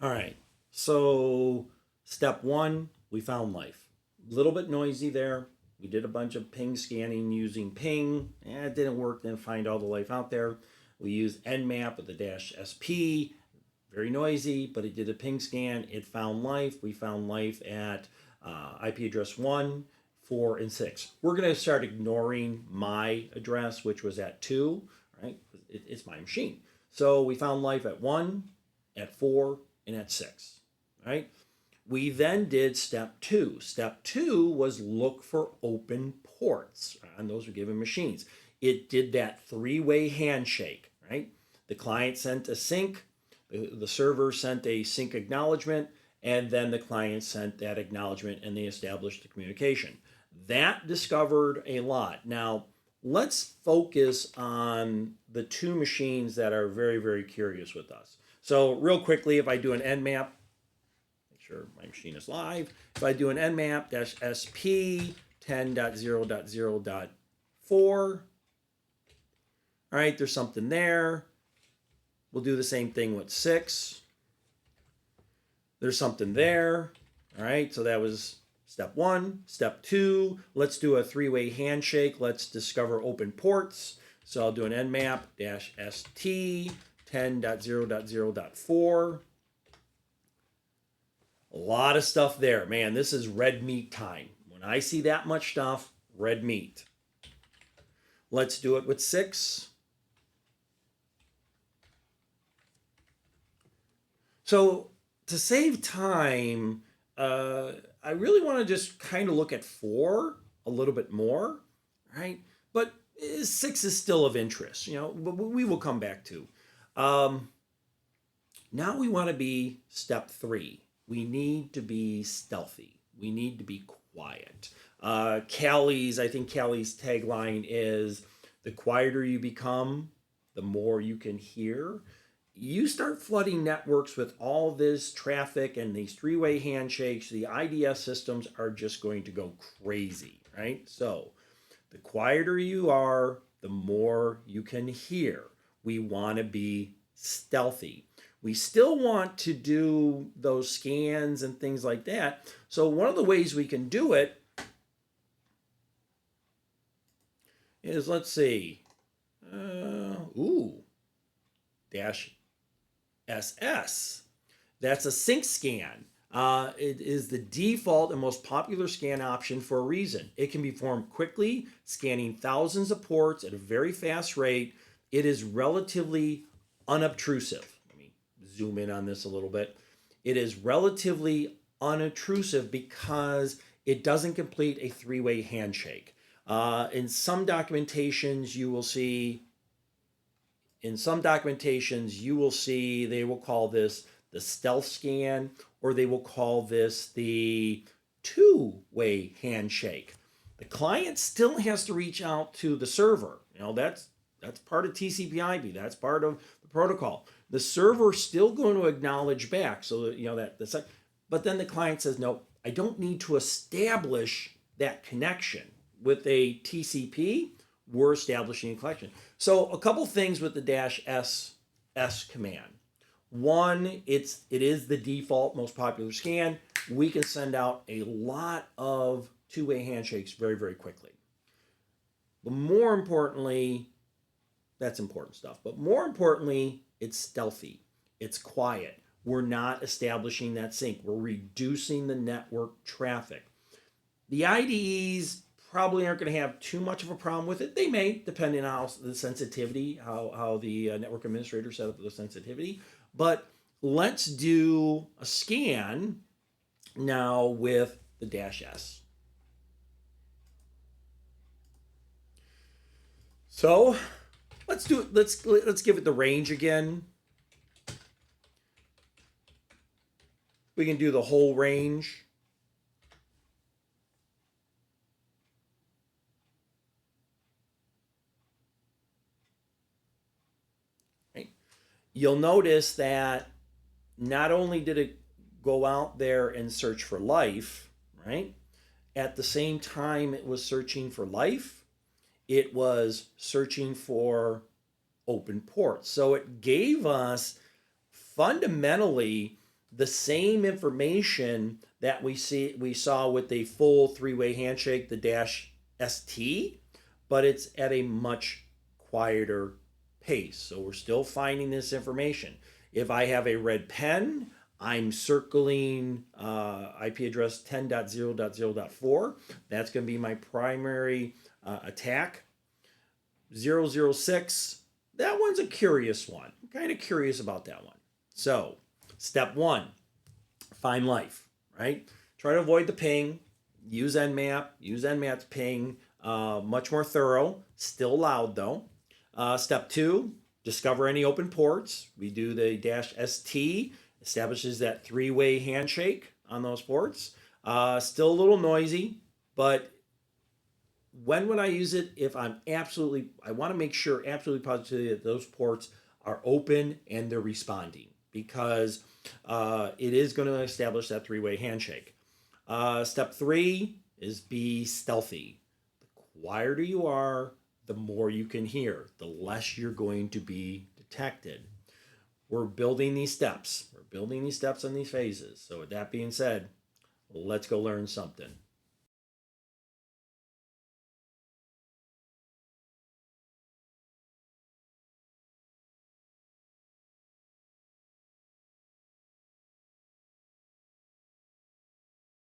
All right. So, step one, we found life. A little bit noisy there. We did a bunch of ping scanning using ping. It didn't work. Didn't find all the life out there. We used nmap with the dash sp. Very noisy, but it did a ping scan. It found life. We found life at IP address 1, 4, and 6. We're going to start ignoring my address, which was at 2, right? It's my machine. So we found life at 1, at 4, and at 6, right? We then did step 2. Step 2 was look for open ports on those were given machines. It did that three-way handshake, right? The client sent a sync, the server sent a sync acknowledgement, and then the client sent that acknowledgement and they established the communication. That discovered a lot. Now, let's focus on the two machines that are very, very curious with us. So, real quickly, if I do an nmap, make sure my machine is live. If I do an nmap -sp 10.0.0.4, all right, there's something there. We'll do the same thing with 6. There's something there. All right, so that was step 1. Step 2, let's do a three-way handshake. Let's discover open ports. So I'll do an nmap -st 10.0.0.4. A lot of stuff there. Man, this is red meat time. When I see that much stuff, red meat. Let's do it with 6. So to save time, I really want to just kind of look at 4 a little bit more, right? But 6 is still of interest, but we will come back to. Um, Now we want to be step 3. We need to be stealthy. We need to be quiet. I think Callie's tagline is the quieter you become, the more you can hear. You start flooding networks with all this traffic and these three-way handshakes, the IDS systems are just going to go crazy, right? So the quieter you are, the more you can hear. We want to be stealthy. We still want to do those scans and things like that. So one of the ways we can do it is, let's see, dash SS. That's a sync scan. It is the default and most popular scan option for a reason. It can be performed quickly, scanning thousands of ports at a very fast rate. It is relatively unobtrusive. Let me zoom in on this a little bit. It is relatively unobtrusive because it doesn't complete a three-way handshake. In some documentations, you will see they will call this the stealth scan, or they will call this the two-way handshake. The client still has to reach out to the server. That's part of TCP/IP. That's part of the protocol. The server still going to acknowledge back, so that but then the client says, no, I don't need to establish that connection with a TCP. We're establishing a connection. So a couple things with the -s command. One, it is the default most popular scan. We can send out a lot of two-way handshakes very, very quickly. But more importantly, that's important stuff. But more importantly, it's stealthy. It's quiet. We're not establishing that sync. We're reducing the network traffic. The IDEs probably aren't going to have too much of a problem with it. They may, depending on the sensitivity, how the network administrator set up the sensitivity. But let's do a scan now with the -s. So let's do it. Let's give it the range again. We can do the whole range. Right? You'll notice that not only did it go out there and search for life, right? At the same time it was searching for life, it was searching for open ports. So it gave us fundamentally the same information that we saw with the full three-way handshake, the dash ST, but it's at a much quieter pace. So we're still finding this information. If I have a red pen, I'm circling IP address 10.0.0.4. That's going to be my primary attack. 006, that one's a curious one. I'm kind of curious about that one. So, step one, find life, right? Try to avoid the ping. Use Nmap. Use Nmap's ping. Much more thorough. Still loud though. Step two, discover any open ports. We do the dash ST, establishes that three-way handshake on those ports. Still a little noisy, but when would I use it? If I want to make sure absolutely positively that those ports are open and they're responding, because it is going to establish that three-way handshake. Step three is be stealthy. The quieter you are, the more you can hear, the less you're going to be detected. We're building these steps. We're building these steps on these phases. So with that being said, let's go learn something.